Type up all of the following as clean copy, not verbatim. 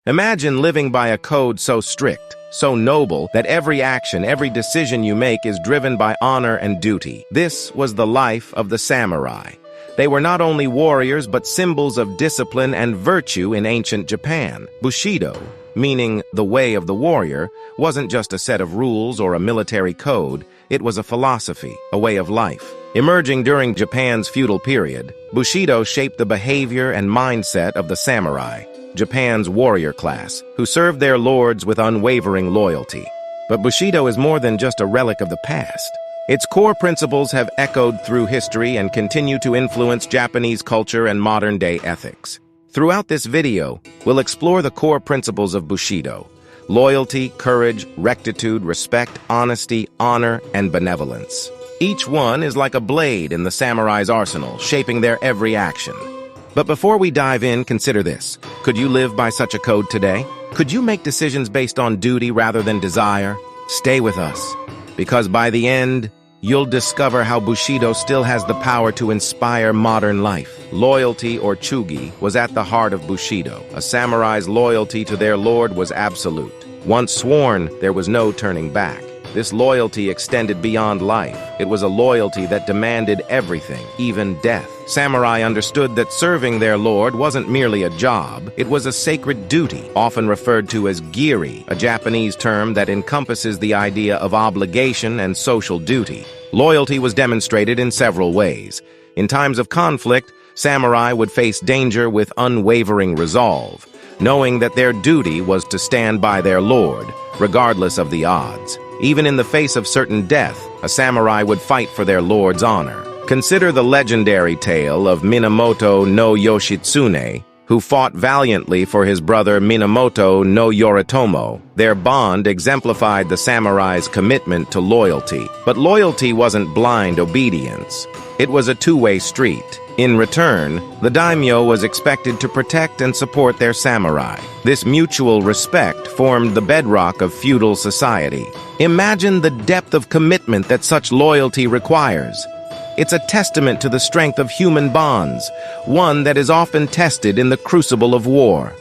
Imagine living by a code so strict, so noble, that every action, every decision you make is driven by honor and duty. This was the life of the samurai. They were not only warriors but symbols of discipline and virtue in ancient Japan. Bushido, meaning the way of the warrior, wasn't just a set of rules or a military code, it was a philosophy, a way of life. Emerging during Japan's feudal period, Bushido shaped the behavior and mindset of the samurai, Japan's warrior class, who served their lords with unwavering loyalty. But Bushido is more than just a relic of the past. Its core principles have echoed through history and continue to influence Japanese culture and modern-day ethics. Throughout this video, we'll explore the core principles of Bushido: loyalty, courage, rectitude, respect, honesty, honor, and benevolence. Each one is like a blade in the samurai's arsenal, shaping their every action. But before we dive in, consider this. Could you live by such a code today? Could you make decisions based on duty rather than desire? Stay with us, because by the end, you'll discover how Bushido still has the power to inspire modern life. Loyalty, or chugi, was at the heart of Bushido. A samurai's loyalty to their lord was absolute. Once sworn, there was no turning back. This loyalty extended beyond life. It was a loyalty that demanded everything, even death. Samurai understood that serving their lord wasn't merely a job, it was a sacred duty, often referred to as giri, a Japanese term that encompasses the idea of obligation and social duty. Loyalty was demonstrated in several ways. In times of conflict, samurai would face danger with unwavering resolve, knowing that their duty was to stand by their lord, regardless of the odds. Even in the face of certain death, a samurai would fight for their lord's honor. Consider the legendary tale of Minamoto no Yoshitsune, who fought valiantly for his brother Minamoto no Yoritomo. Their bond exemplified the samurai's commitment to loyalty. But loyalty wasn't blind obedience. It was a two-way street. In return, the daimyo was expected to protect and support their samurai. This mutual respect formed the bedrock of feudal society. Imagine the depth of commitment that such loyalty requires. It's a testament to the strength of human bonds, one that is often tested in the crucible of war.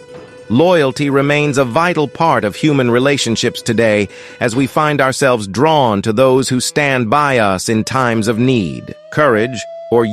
Loyalty remains a vital part of human relationships today, as we find ourselves drawn to those who stand by us in times of need. Courage, or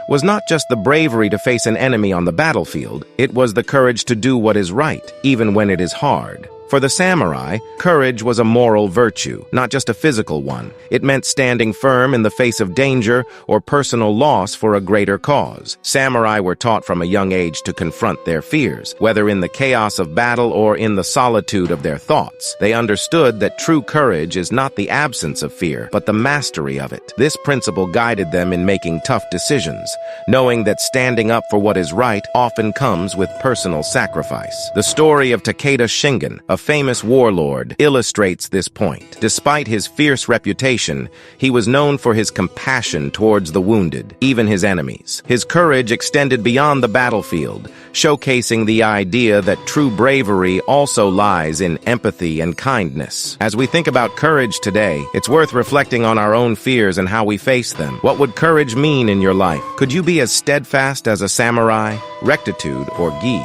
was not just the bravery to face an enemy on the battlefield, it was the courage to do what is right, even when it is hard. For the samurai, courage was a moral virtue, not just a physical one. It meant standing firm in the face of danger or personal loss for a greater cause. Samurai were taught from a young age to confront their fears, whether in the chaos of battle or in the solitude of their thoughts. They understood that true courage is not the absence of fear, but the mastery of it. This principle guided them in making tough decisions, knowing that standing up for what is right often comes with personal sacrifice. The story of Takeda Shingen, a famous warlord, illustrates this point. Despite his fierce reputation, he was known for his compassion towards the wounded, even his enemies. His courage extended beyond the battlefield, showcasing the idea that true bravery also lies in empathy and kindness. As we think about courage today, it's worth reflecting on our own fears and how we face them. What would courage mean in your life? Could you be as steadfast as a samurai? Rectitude, or gi,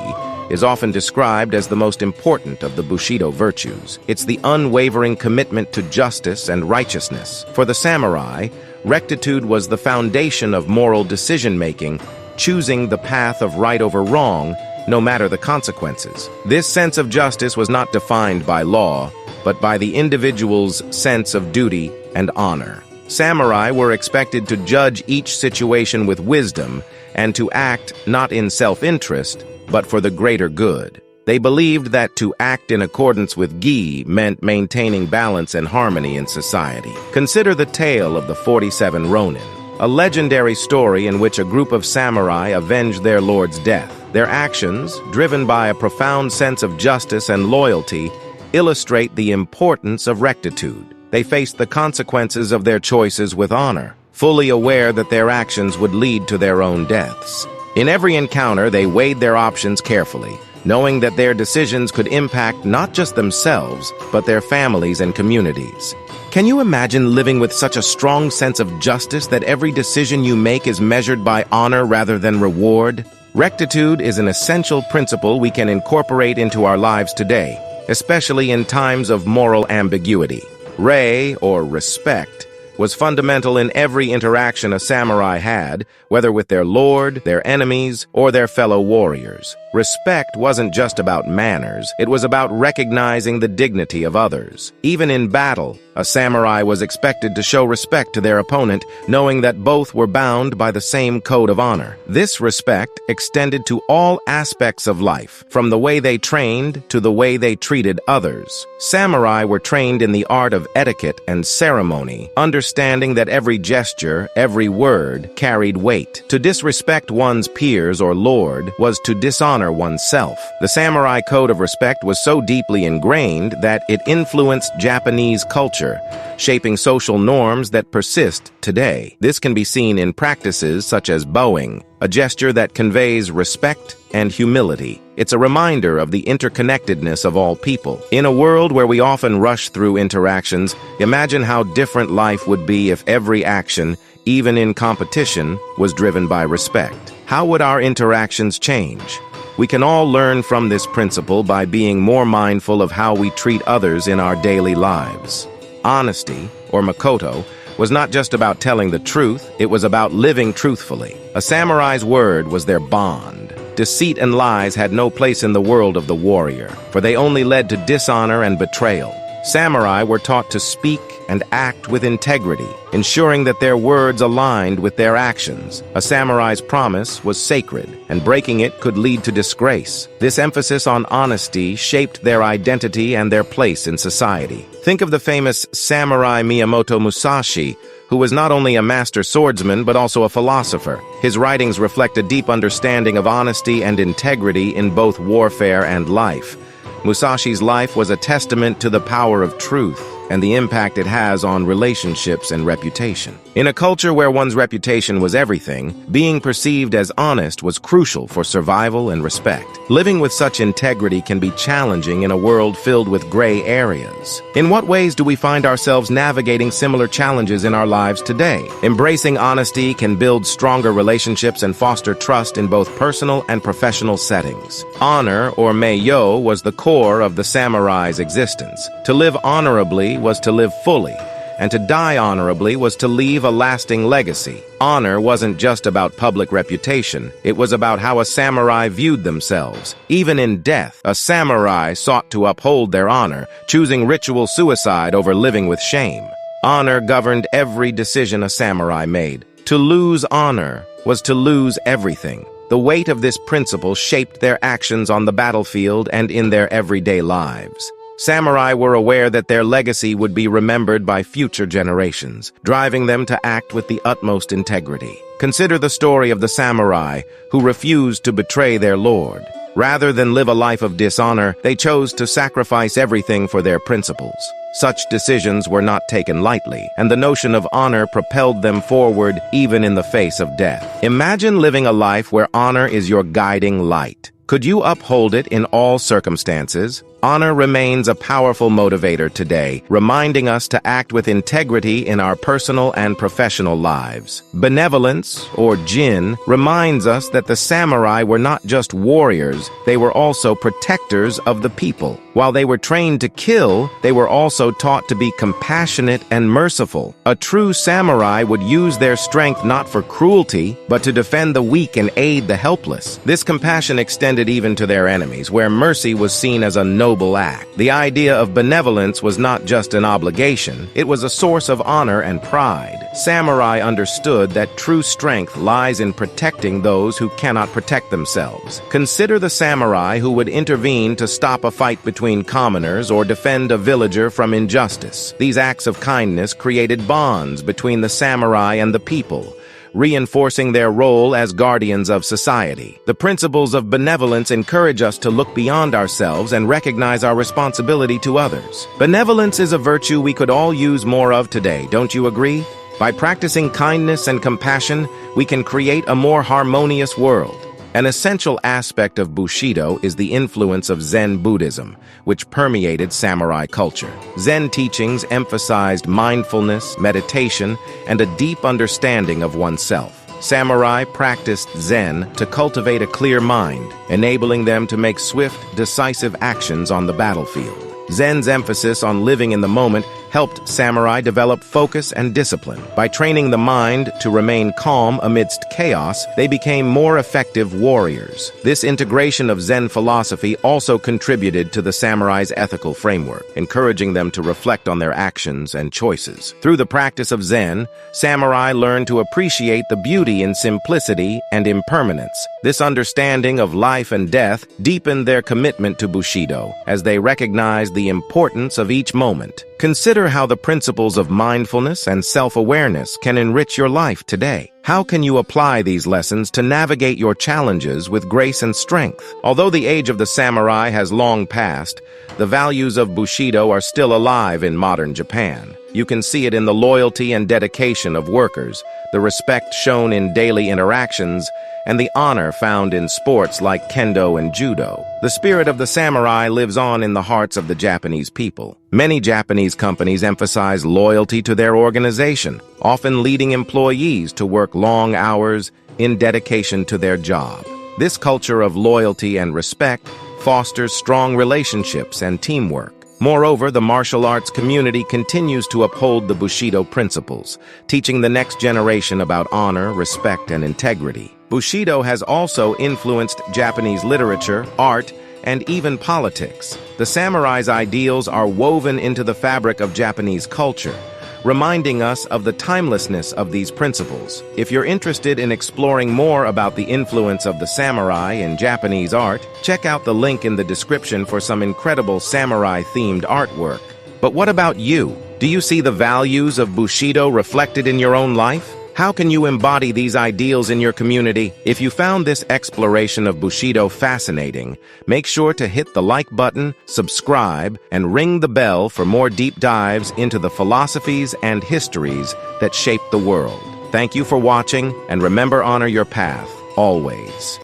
is often described as the most important of the Bushido virtues. It's the unwavering commitment to justice and righteousness. For the samurai, rectitude was the foundation of moral decision-making, choosing the path of right over wrong, no matter the consequences. This sense of justice was not defined by law, but by the individual's sense of duty and honor. Samurai were expected to judge each situation with wisdom and to act not in self-interest, but for the greater good. They believed that to act in accordance with gi meant maintaining balance and harmony in society. Consider the tale of the 47 Ronin, a legendary story in which a group of samurai avenged their lord's death. Their actions, driven by a profound sense of justice and loyalty, illustrate the importance of rectitude. They faced the consequences of their choices with honor, fully aware that their actions would lead to their own deaths. In every encounter, they weighed their options carefully, knowing that their decisions could impact not just themselves, but their families and communities. Can you imagine living with such a strong sense of justice that every decision you make is measured by honor rather than reward? Rectitude is an essential principle we can incorporate into our lives today, especially in times of moral ambiguity. Rei, or respect, was fundamental in every interaction a samurai had, whether with their lord, their enemies, or their fellow warriors. Respect wasn't just about manners, it was about recognizing the dignity of others. Even in battle, a samurai was expected to show respect to their opponent, knowing that both were bound by the same code of honor. This respect extended to all aspects of life, from the way they trained to the way they treated others. Samurai were trained in the art of etiquette and ceremony, understanding that every gesture, every word, carried weight. To disrespect one's peers or lord was to dishonor oneself. The samurai code of respect was so deeply ingrained that it influenced Japanese culture, shaping social norms that persist today. This can be seen in practices such as bowing, a gesture that conveys respect and humility. It's a reminder of the interconnectedness of all people. In a world where we often rush through interactions, imagine how different life would be if every action, even in competition, was driven by respect. How would our interactions change? We can all learn from this principle by being more mindful of how we treat others in our daily lives. Honesty, or Makoto, was not just about telling the truth, it was about living truthfully. A samurai's word was their bond. Deceit and lies had no place in the world of the warrior, for they only led to dishonor and betrayal. Samurai were taught to speak and act with integrity, ensuring that their words aligned with their actions. A samurai's promise was sacred, and breaking it could lead to disgrace. This emphasis on honesty shaped their identity and their place in society. Think of the famous samurai Miyamoto Musashi, who was not only a master swordsman but also a philosopher. His writings reflect a deep understanding of honesty and integrity in both warfare and life. Musashi's life was a testament to the power of truth and the impact it has on relationships and reputation. In a culture where one's reputation was everything, being perceived as honest was crucial for survival and respect. Living with such integrity can be challenging in a world filled with gray areas. In what ways do we find ourselves navigating similar challenges in our lives today? Embracing honesty can build stronger relationships and foster trust in both personal and professional settings. Honor, or meiyo, was the core of the samurai's existence. To live honorably was to live fully, and to die honorably was to leave a lasting legacy. Honor wasn't just about public reputation, it was about how a samurai viewed themselves. Even in death, a samurai sought to uphold their honor, choosing ritual suicide over living with shame. Honor governed every decision a samurai made. To lose honor was to lose everything. The weight of this principle shaped their actions on the battlefield and in their everyday lives. Samurai were aware that their legacy would be remembered by future generations, driving them to act with the utmost integrity. Consider the story of the samurai who refused to betray their lord. Rather than live a life of dishonor, they chose to sacrifice everything for their principles. Such decisions were not taken lightly, and the notion of honor propelled them forward even in the face of death. Imagine living a life where honor is your guiding light. Could you uphold it in all circumstances? Honor remains a powerful motivator today, reminding us to act with integrity in our personal and professional lives. Benevolence, or jin, reminds us that the samurai were not just warriors, they were also protectors of the people. While they were trained to kill, they were also taught to be compassionate and merciful. A true samurai would use their strength not for cruelty, but to defend the weak and aid the helpless. This compassion extended even to their enemies, where mercy was seen as a noble act. The idea of benevolence was not just an obligation, it was a source of honor and pride. Samurai understood that true strength lies in protecting those who cannot protect themselves. Consider the samurai who would intervene to stop a fight between commoners or defend a villager from injustice. These acts of kindness created bonds between the samurai and the people, reinforcing their role as guardians of society. The principles of benevolence encourage us to look beyond ourselves and recognize our responsibility to others. Benevolence is a virtue we could all use more of today, don't you agree? By practicing kindness and compassion, we can create a more harmonious world. An essential aspect of Bushido is the influence of Zen Buddhism, which permeated samurai culture. Zen teachings emphasized mindfulness, meditation, and a deep understanding of oneself. Samurai practiced Zen to cultivate a clear mind, enabling them to make swift, decisive actions on the battlefield. Zen's emphasis on living in the moment helped samurai develop focus and discipline. By training the mind to remain calm amidst chaos, they became more effective warriors. This integration of Zen philosophy also contributed to the samurai's ethical framework, encouraging them to reflect on their actions and choices. Through the practice of Zen, samurai learned to appreciate the beauty in simplicity and impermanence. This understanding of life and death deepened their commitment to Bushido, as they recognized the importance of each moment. Consider how the principles of mindfulness and self-awareness can enrich your life today. How can you apply these lessons to navigate your challenges with grace and strength? Although the age of the samurai has long passed, the values of Bushido are still alive in modern Japan. You can see it in the loyalty and dedication of workers, the respect shown in daily interactions, and the honor found in sports like kendo and judo. The spirit of the samurai lives on in the hearts of the Japanese people. Many Japanese companies emphasize loyalty to their organization, often leading employees to work long hours in dedication to their job. This culture of loyalty and respect fosters strong relationships and teamwork. Moreover, the martial arts community continues to uphold the Bushido principles, teaching the next generation about honor, respect, and integrity. Bushido has also influenced Japanese literature, art, and even politics. The samurai's ideals are woven into the fabric of Japanese culture, reminding us of the timelessness of these principles. If you're interested in exploring more about the influence of the samurai in Japanese art, check out the link in the description for some incredible samurai-themed artwork. But what about you? Do you see the values of Bushido reflected in your own life? How can you embody these ideals in your community? If you found this exploration of Bushido fascinating, make sure to hit the like button, subscribe, and ring the bell for more deep dives into the philosophies and histories that shape the world. Thank you for watching, and remember, honor your path, always.